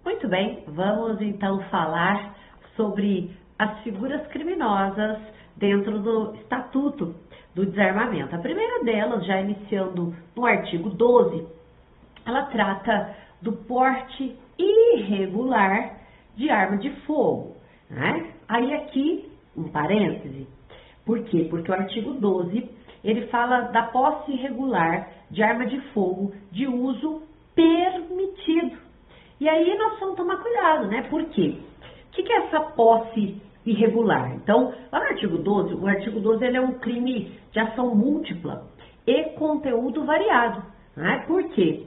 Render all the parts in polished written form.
Muito bem, vamos então falar sobre as figuras criminosas dentro do Estatuto do Desarmamento. A primeira delas, já iniciando no artigo 12, ela trata do porte irregular de arma de fogo, né? Aí aqui, um parêntese, por quê? Porque o artigo 12, ele fala da posse irregular de arma de fogo de uso permitido. E aí nós vamos tomar cuidado, né? Por quê? O que é essa posse irregular? Então, lá no artigo 12, o artigo 12 ele é um crime de ação múltipla e conteúdo variado, né? Por quê?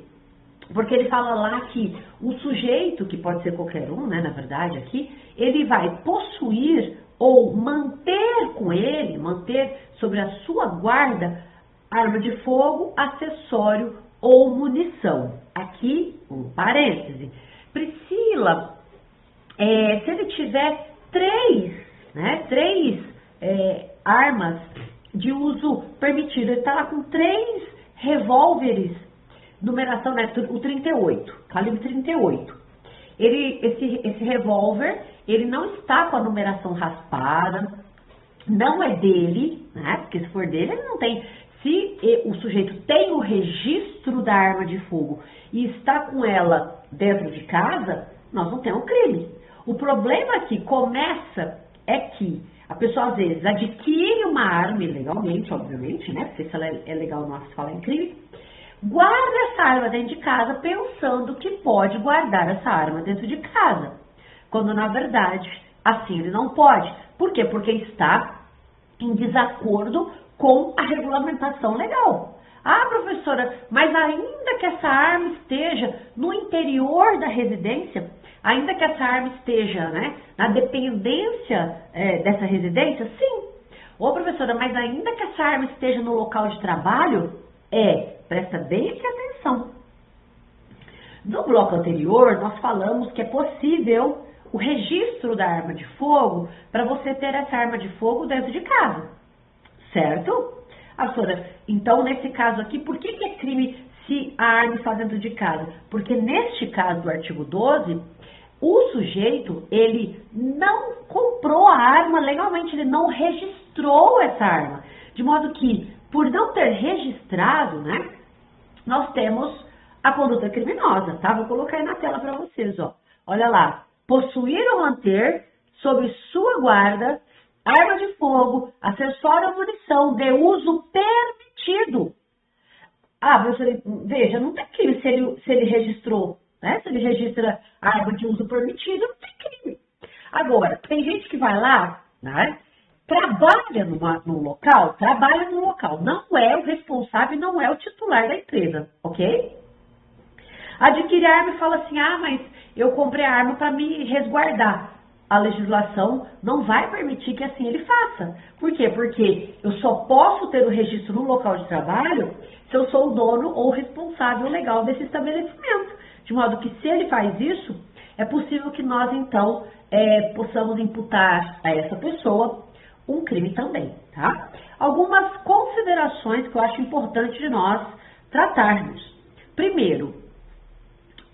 Porque ele fala lá que o sujeito, que pode ser qualquer um, né, na verdade aqui, ele vai possuir ou manter com ele, manter sobre a sua guarda, arma de fogo, acessório ou munição. Aqui, um parêntese. Priscila, se ele tiver três armas de uso permitido, ele está lá com 3 revólveres, numeração, né, o 38, calibre 38. Esse revólver, ele não está com a numeração raspada, não é dele, né, porque se for dele, ele não tem. Se o sujeito tem o registro da arma de fogo e está com ela dentro de casa, nós não temos crime. O problema que começa é que a pessoa às vezes adquire uma arma ilegalmente, obviamente, né? Porque se ela é legal, nós falar em crime, guarda essa arma dentro de casa pensando que pode guardar essa arma dentro de casa, quando na verdade assim ele não pode. Por quê? Porque está em desacordo com a regulamentação legal. Ah, professora, mas ainda que essa arma esteja no interior da residência, ainda que essa arma esteja, né, na dependência dessa residência, sim. Ô, professora, mas ainda que essa arma esteja no local de trabalho, presta bem atenção. No bloco anterior, nós falamos que é possível o registro da arma de fogo para você ter essa arma de fogo dentro de casa. Certo? Professora, então nesse caso aqui, por que é crime se a arma está dentro de casa? Porque neste caso do artigo 12, o sujeito, ele não comprou a arma legalmente, ele não registrou essa arma. De modo que, por não ter registrado, né, nós temos a conduta criminosa, tá? Vou colocar aí na tela para vocês, ó. Olha lá, possuir ou manter sob sua guarda arma de fogo, acessório ou munição de uso permitido. Ah, professor, veja, não tem crime se ele registrou, né? Se ele registra arma de uso permitido, não tem crime. Agora, tem gente que vai lá, né? Trabalha no local, não é o responsável, não é o titular da empresa, ok? Adquire arma e fala assim, mas eu comprei a arma para me resguardar. A legislação não vai permitir que assim ele faça. Por quê? Porque eu só posso ter o registro no local de trabalho se eu sou o dono ou responsável legal desse estabelecimento. De modo que se ele faz isso, é possível que nós então possamos imputar a essa pessoa um crime também, tá? Algumas considerações que eu acho importante de nós tratarmos. Primeiro,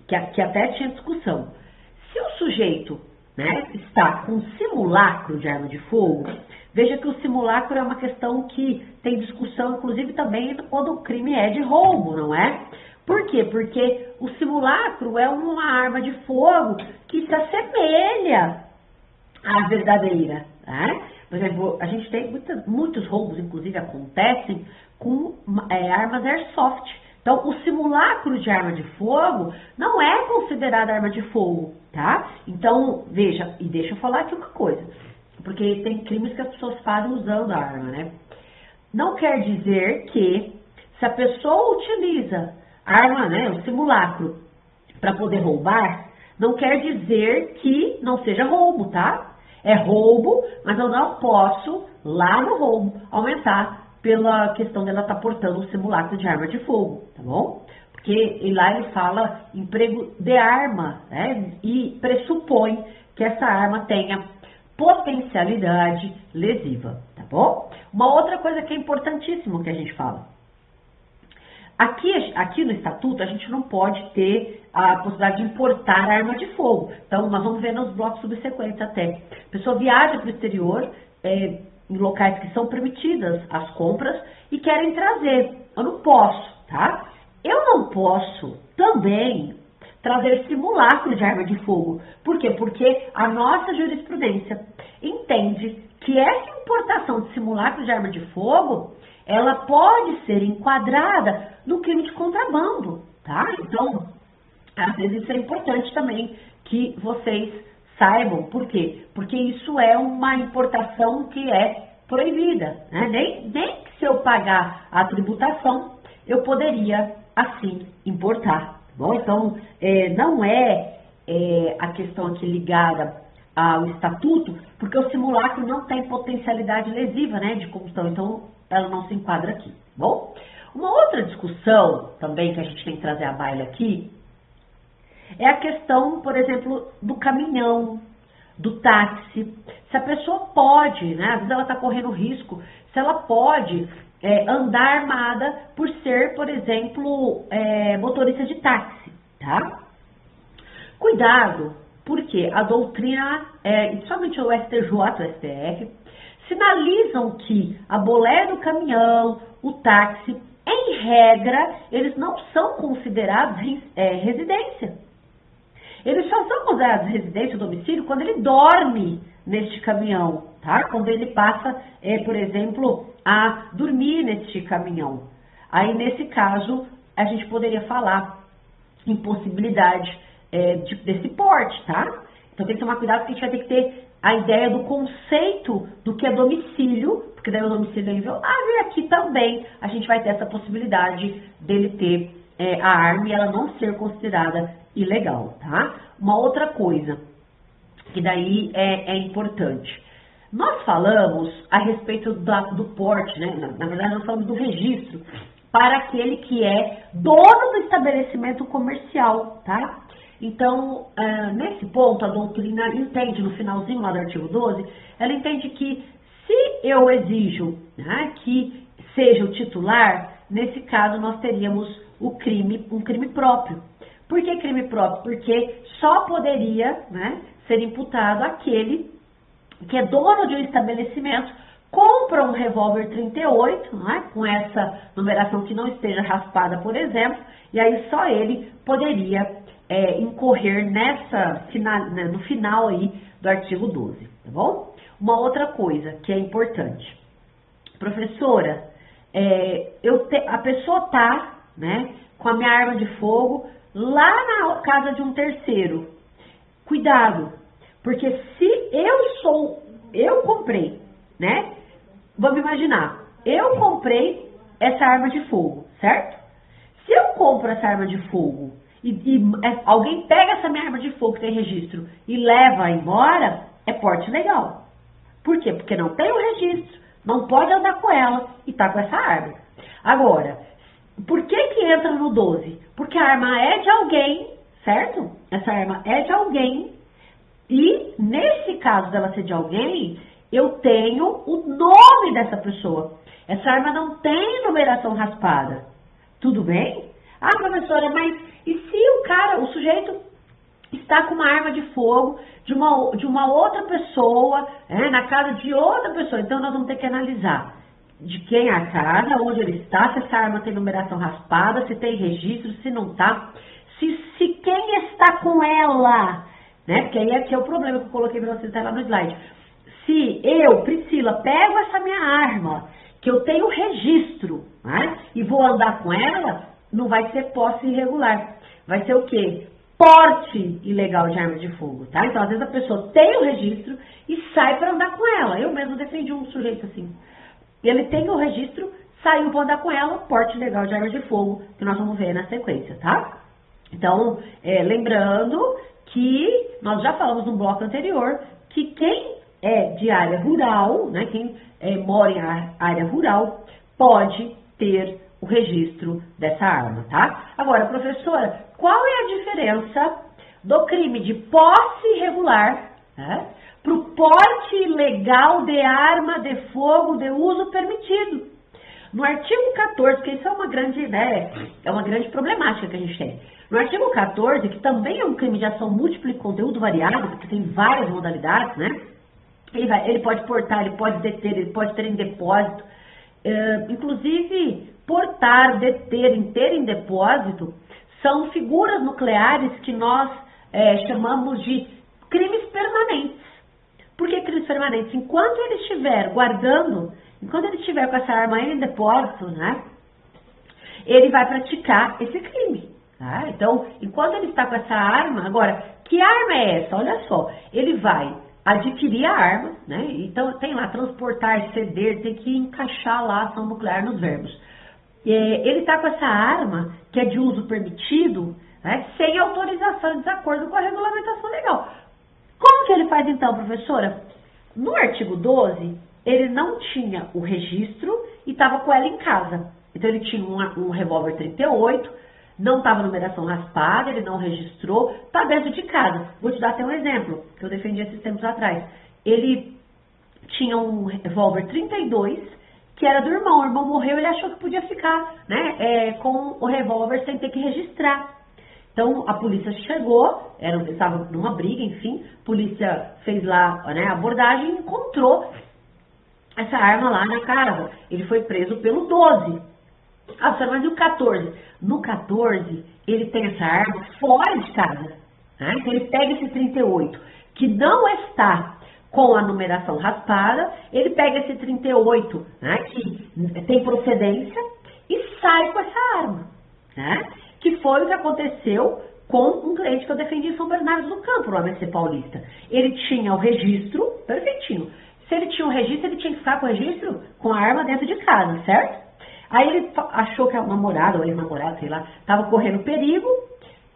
que até tinha discussão, se o sujeito, né, está com simulacro de arma de fogo, veja que o simulacro é uma questão que tem discussão, inclusive também quando o crime é de roubo, não é? Por quê? Porque o simulacro é uma arma de fogo que se assemelha à verdadeira, né? Por exemplo, a gente tem muitos roubos, inclusive acontecem com armas airsoft. Então, o simulacro de arma de fogo não é considerado arma de fogo, tá? Então, veja, e deixa eu falar aqui uma coisa, porque tem crimes que as pessoas fazem usando a arma, né? Não quer dizer que se a pessoa utiliza a arma, né, o simulacro, para poder roubar, não quer dizer que não seja roubo, tá? É roubo, mas eu não posso, lá no roubo, aumentar pela questão dela estar portando um simulacro de arma de fogo, tá bom? Porque lá ele fala emprego de arma, né? E pressupõe que essa arma tenha potencialidade lesiva, tá bom? Uma outra coisa que é importantíssima que a gente fala. Aqui no estatuto a gente não pode ter a possibilidade de importar arma de fogo. Então nós vamos ver nos blocos subsequentes até. A pessoa viaja para o exterior, em locais que são permitidas as compras e querem trazer. Eu não posso, tá? Eu não posso também trazer simulacro de arma de fogo. Por quê? Porque a nossa jurisprudência entende que essa importação de simulacro de arma de fogo, ela pode ser enquadrada no crime de contrabando, tá? Então, às vezes isso é importante também que vocês saibam. Por quê? Porque isso é uma importação que é proibida, né? Nem que se eu pagar a tributação, eu poderia, assim, importar, tá bom? Então, não é a questão aqui ligada ao estatuto, porque o simulacro não tem potencialidade lesiva, né, de combustão, então ela não se enquadra aqui, tá bom? Uma outra discussão também que a gente tem que trazer à baila aqui é a questão, por exemplo, do caminhão, do táxi. Se a pessoa pode, né, às vezes ela está correndo risco, se ela pode andar armada por ser, por exemplo, motorista de táxi, tá? Cuidado, porque a doutrina, somente o STJ, o STF, sinalizam que a boleia do caminhão, o táxi, em regra, eles não são considerados residência. Eles só são considerados residência ou domicílio quando ele dorme neste caminhão, tá? Quando ele passa, por exemplo, a dormir neste caminhão. Aí, nesse caso, a gente poderia falar em possibilidade desse porte, tá? Então tem que tomar cuidado porque a gente vai ter que ter a ideia do conceito do que é domicílio, porque daí o domicílio é inviolável e aqui também a gente vai ter essa possibilidade dele ter a arma e ela não ser considerada ilegal, tá? Uma outra coisa que daí é importante. Nós falamos a respeito do porte, né? Na verdade nós falamos do registro para aquele que é dono do estabelecimento comercial, tá? Então, nesse ponto, a doutrina entende, no finalzinho lá do artigo 12, ela entende que se eu exijo, né, que seja o titular, nesse caso nós teríamos um crime próprio. Por que crime próprio? Porque só poderia, né, ser imputado aquele que é dono de um estabelecimento, compra um revólver 38, né, com essa numeração que não esteja raspada, por exemplo, e aí só ele poderia incorrer no final aí do artigo 12, tá bom? Uma outra coisa que é importante. Professora, a pessoa tá, né, com a minha arma de fogo lá na casa de um terceiro. Cuidado, porque se eu comprei, né? Vamos imaginar, eu comprei essa arma de fogo, certo? Se eu compro essa arma de fogo e alguém pega essa minha arma de fogo que tem registro e leva embora, é porte legal. Por quê? Porque não tem o registro, não pode andar com ela e tá com essa arma. Agora, por que entra no 12? Porque a arma é de alguém, certo? Essa arma é de alguém e, nesse caso dela ser de alguém, eu tenho o nome dessa pessoa. Essa arma não tem numeração raspada. Tudo bem? Ah, professora, mas e se o sujeito está com uma arma de fogo de uma outra pessoa, na casa de outra pessoa? Então nós vamos ter que analisar de quem é a casa, onde ele está, se essa arma tem numeração raspada, se tem registro, se não está, se quem está com ela, né? Porque aí aqui é o problema que eu coloquei para vocês lá no slide. Se eu, Priscila, pego essa minha arma, que eu tenho registro, né, e vou andar com ela, não vai ser posse irregular. Vai ser o quê? Porte ilegal de arma de fogo, tá? Então, às vezes a pessoa tem o registro e sai para andar com ela. Eu mesmo defendi um sujeito assim. Ele tem o registro, saiu para andar com ela, porte ilegal de arma de fogo, que nós vamos ver na sequência, tá? Então, lembrando que nós já falamos no bloco anterior que quem é de área rural, né, quem mora em área rural, pode ter o registro dessa arma, tá? Agora, professora, qual é a diferença do crime de posse irregular, né, para o porte ilegal de arma de fogo de uso permitido? No artigo 14, porque isso é uma grande, né, é uma grande problemática que a gente tem. No artigo 14, que também é um crime de ação múltipla e conteúdo variado, porque tem várias modalidades, né? Ele pode portar, ele pode deter, ele pode ter em depósito. Inclusive, portar, deter, ter em depósito são figuras nucleares que nós chamamos de crimes permanentes. Por que crimes permanentes? Enquanto ele estiver guardando, enquanto ele estiver com essa arma em depósito, né, ele vai praticar esse crime. Tá? Então, enquanto ele está com essa arma, agora, que arma é essa? Olha só, ele vai adquirir a arma, né? Então tem lá transportar, ceder, tem que encaixar lá a ação nuclear nos verbos. Ele está com essa arma, que é de uso permitido, né, sem autorização em desacordo com a regulamentação legal. Como que ele faz então, professora? No artigo 12, ele não tinha o registro e estava com ela em casa. Então ele tinha um revólver 38, não estava numeração raspada, ele não registrou, está dentro de casa. Vou te dar até um exemplo, que eu defendi esses tempos atrás. Ele tinha um revólver 32, que era do irmão. O irmão morreu, ele achou que podia ficar, né, com o revólver sem ter que registrar. Então, a polícia chegou, estava numa briga, enfim, a polícia fez lá, né, a abordagem e encontrou essa arma lá na casa. Ele foi preso pelo 12. Ah, senhora, mas e o 14? No 14, ele tem essa arma fora de casa. Né? Então, ele pega esse 38, que não está com a numeração raspada, ele pega esse 38, né, que tem procedência, e sai com essa arma. Né? Que foi o que aconteceu com um cliente que eu defendi em São Bernardo do Campo, no ABC Paulista. Ele tinha o registro, perfeitinho. Se ele tinha o registro, ele tinha que ficar com o registro com a arma dentro de casa, certo? Aí ele achou que a namorada, ou ex-namorada, sei lá, estava correndo perigo,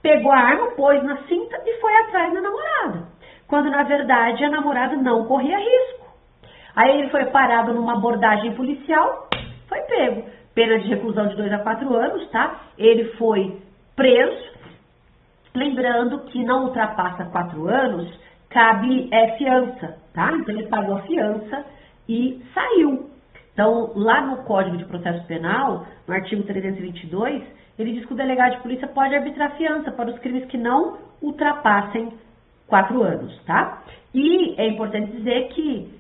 pegou a arma, pôs na cinta e foi atrás da namorada. Quando, na verdade, a namorada não corria risco. Aí ele foi parado numa abordagem policial, foi pego. Pena de reclusão de 2 a 4 anos, tá? Ele foi preso, lembrando que não ultrapassa 4 anos, cabe fiança, tá? Então ele pagou a fiança e saiu. Então, lá no Código de Processo Penal, no artigo 322, ele diz que o delegado de polícia pode arbitrar fiança para os crimes que não ultrapassem 4 anos, tá? E é importante dizer que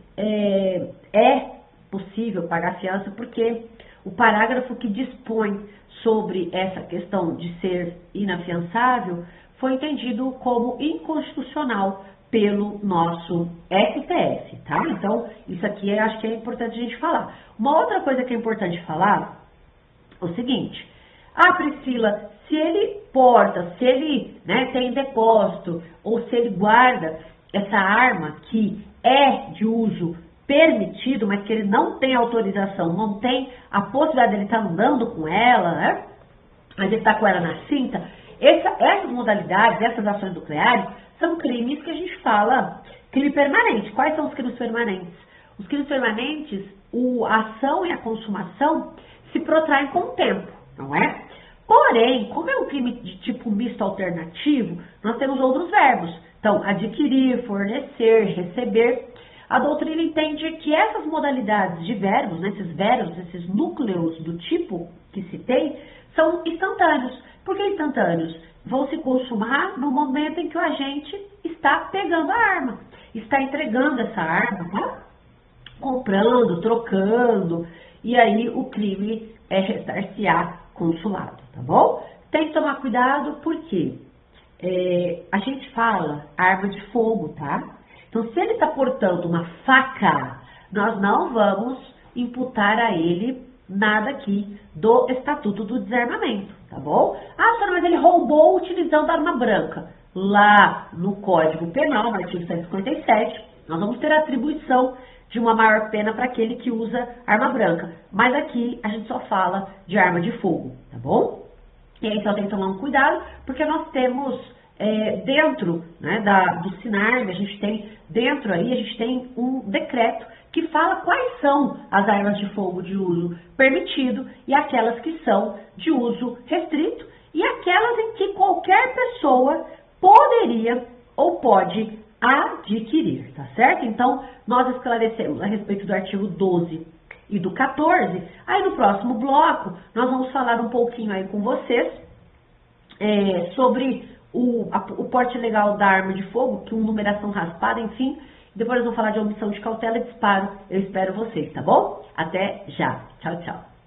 é possível pagar fiança porque o parágrafo que dispõe sobre essa questão de ser inafiançável foi entendido como inconstitucional pelo nosso STF, tá? Então, isso aqui acho que é importante a gente falar. Uma outra coisa que é importante falar é o seguinte: Priscila, se ele porta, se ele, né, tem depósito, ou se ele guarda essa arma que é de uso permitido, mas que ele não tem autorização, não tem a possibilidade de ele estar andando com ela, né? Mas ele está com ela na cinta. Essas modalidades, essas ações nucleares, são crimes que a gente fala crime permanente. Quais são os crimes permanentes? Os crimes permanentes, a ação e a consumação se protraem com o tempo, não é? Porém, como é um crime de tipo misto alternativo, nós temos outros verbos. Então, adquirir, fornecer, receber. A doutrina entende que essas modalidades de verbos, né, esses verbos, esses núcleos do tipo que se tem, são instantâneos. Por que instantâneos? Vão se consumar no momento em que o agente está pegando a arma, está entregando essa arma, tá? Comprando, trocando, e aí o crime restar-se-á consumado, tá bom? Tem que tomar cuidado porque a gente fala arma de fogo, tá? Então, se ele está portando uma faca, nós não vamos imputar a ele nada aqui do Estatuto do Desarmamento, tá bom? Senhora, mas ele roubou utilizando arma branca. Lá no Código Penal, no artigo 157, nós vamos ter a atribuição de uma maior pena para aquele que usa arma branca. Mas aqui a gente só fala de arma de fogo, tá bom? E aí só tem que tomar um cuidado, porque nós temos dentro, né, do SINARB, a gente tem um decreto que fala quais são as armas de fogo de uso permitido e aquelas que são de uso restrito e aquelas em que qualquer pessoa poderia ou pode adquirir, tá certo? Então, nós esclarecemos a respeito do artigo 12 e do 14. Aí no próximo bloco, nós vamos falar um pouquinho aí com vocês sobre o porte legal da arma de fogo, que numeração raspada, enfim. Depois nós vamos falar de omissão de cautela e disparo. Eu espero vocês, tá bom? Até já. Tchau, tchau.